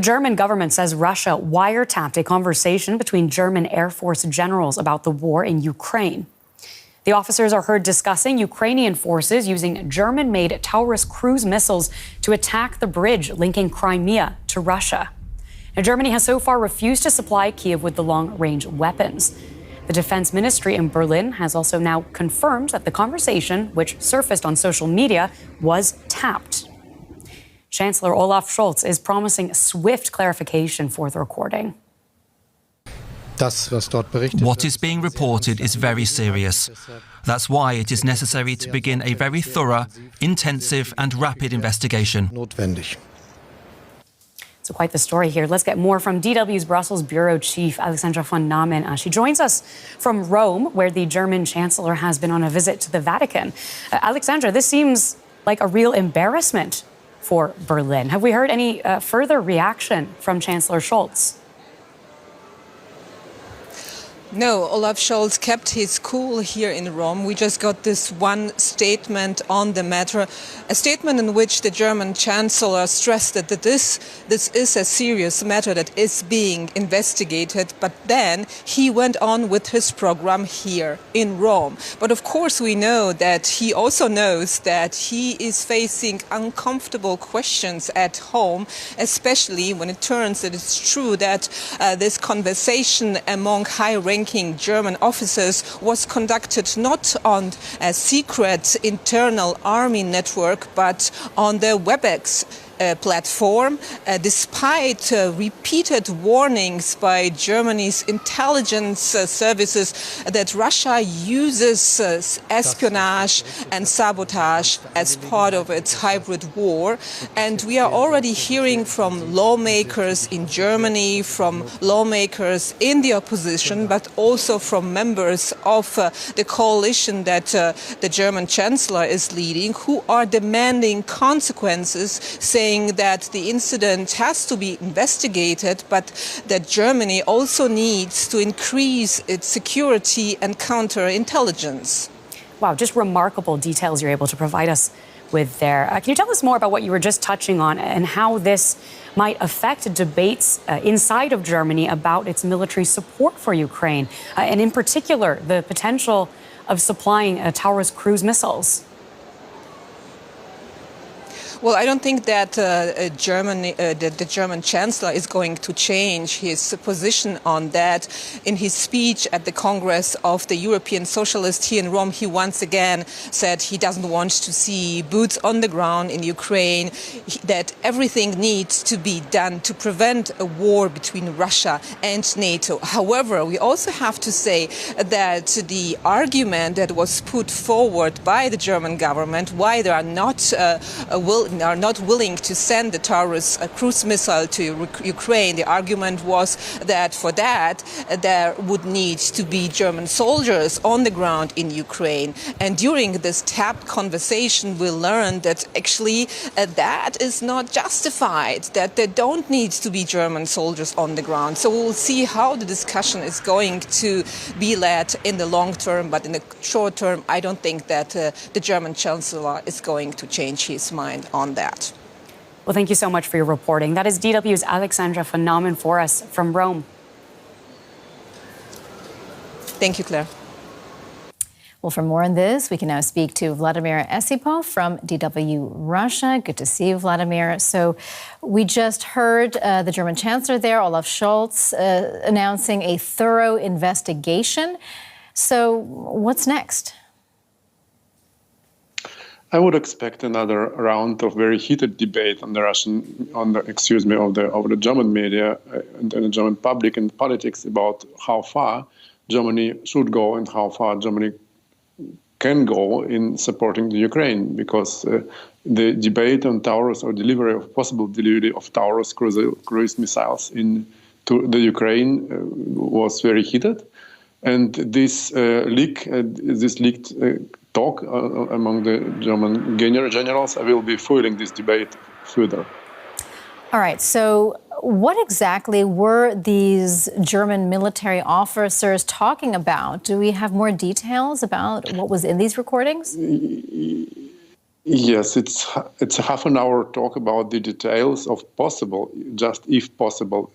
German government says Russia wiretapped a conversation between German Air Force generals about the war in Ukraine. The officers are heard discussing Ukrainian forces using German-made Taurus cruise missiles to attack the bridge linking Crimea to Russia. Now, Germany has so far refused to supply Kyiv with the long-range weapons. The defense ministry in Berlin has also now confirmed that the conversation, which surfaced on social media, was tapped. Chancellor Olaf Scholz is promising swift clarification for the recording. What is being reported is very serious. That's why it is necessary to begin a very thorough, intensive and rapid investigation. So quite the story here. Let's get more from DW's Brussels bureau chief, Alexandra von Nahmen. She joins us from Rome, where the German Chancellor has been on a visit to the Vatican. Alexandra, this seems like a real embarrassment for Berlin. Have we heard any further reaction from Chancellor Scholz? No, Olaf Scholz kept his cool here in Rome. We just got this one statement on the matter, a statement in which the German Chancellor stressed that this is a serious matter that is being investigated. But then he went on with his program here in Rome. But of course, we know that he also knows that he is facing uncomfortable questions at home, especially when it turns that it's true that this conversation among high-ranking German officers was conducted not on a secret internal army network, but on the WebEx platform, despite repeated warnings by Germany's intelligence services that Russia uses espionage and sabotage as part of its hybrid war. And we are already hearing from lawmakers in Germany, from lawmakers in the opposition, but also from members of the coalition that the German Chancellor is leading, who are demanding consequences, saying that the incident has to be investigated, but that Germany also needs to increase its security and counterintelligence. Wow, just remarkable details you're able to provide us with there. Can you tell us more about what you were just touching on and how this might affect debates inside of Germany about its military support for Ukraine, and in particular, the potential of supplying Taurus cruise missiles? Well, I don't think that the German Chancellor is going to change his position on that. In his speech at the Congress of the European Socialists here in Rome, he once again said he doesn't want to see boots on the ground in Ukraine, that everything needs to be done to prevent a war between Russia and NATO. However, we also have to say that the argument that was put forward by the German government, why they are not willing to send the Taurus cruise missile to Ukraine. The argument was that for that there would need to be German soldiers on the ground in Ukraine. And during this tapped conversation, we learned that actually that is not justified, that there don't need to be German soldiers on the ground. So we'll see how the discussion is going to be led in the long term, but in the short term, I don't think that the German Chancellor is going to change his mind on that. Well, thank you so much for your reporting. That is DW's Alexandra von Nahmen for us from Rome. Thank you, Claire. Well, for more on this, we can now speak to Vladimir Esipov from DW Russia. Good to see you, Vladimir. So we just heard the German Chancellor there, Olaf Scholz, announcing a thorough investigation. So what's next? I would expect another round of very heated debate on the of the German media and the German public and politics about how far Germany should go and how far Germany can go in supporting the Ukraine, because the debate on Taurus or possible delivery of Taurus cruise missiles to the Ukraine was very heated, and this leaked talk among the German generals will be fueling this debate further. All right, so what exactly were these German military officers talking about? Do we have more details about what was in these recordings? Yes, it's a half an hour talk about the details of possible, just if possible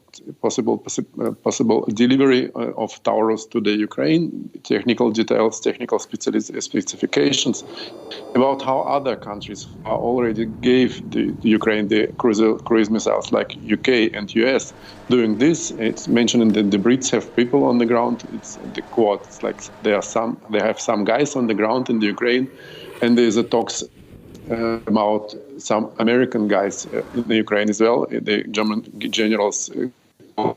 delivery of Taurus to the Ukraine, technical details, technical specifications about how other countries already gave the Ukraine the cruise missiles, like UK and US. Doing this, it's mentioned that the Brits have people on the ground. It's the quote. It's like they have some guys on the ground in the Ukraine, and there's a talks about some American guys in the Ukraine as well. The German generals,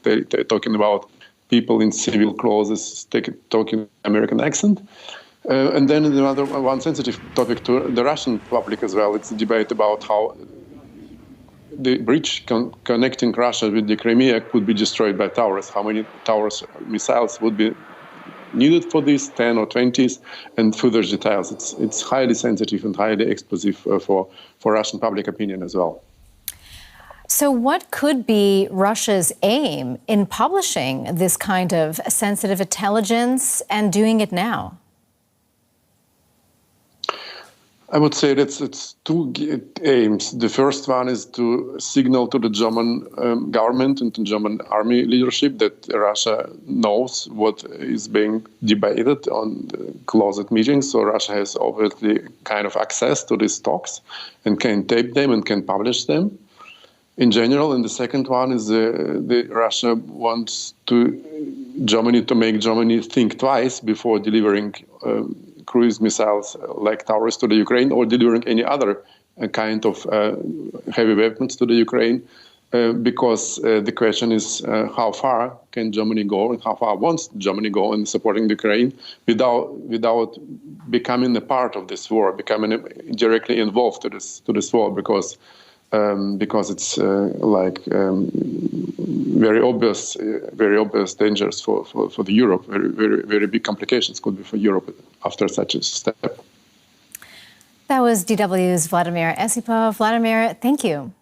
they're talking about people in civil clothes talking American accent. And then another one sensitive topic to the Russian public as well. It's a debate about how the bridge connecting Russia with the Crimea could be destroyed by Taurus. How many Taurus missiles would be needed for this, 10 or 20s, and further details. It's highly sensitive and highly explosive for Russian public opinion as well. So what could be Russia's aim in publishing this kind of sensitive intelligence and doing it now? I would say that it's two aims. The first one is to signal to the German government and the German army leadership that Russia knows what is being debated on the closet meetings. So Russia has obviously kind of access to these talks and can tape them and can publish them in general. And the second one is Russia wants Germany to make Germany think twice before delivering cruise missiles like Taurus to the Ukraine, or delivering any other kind of heavy weapons to the Ukraine, because the question is how far can Germany go and how far wants Germany go in supporting the Ukraine without becoming a part of this war, becoming directly involved to this war, because it's very obvious dangers for the Europe. Very big complications could be for Europe after such a step. That was DW's Vladimir Esipov. Vladimir, thank you.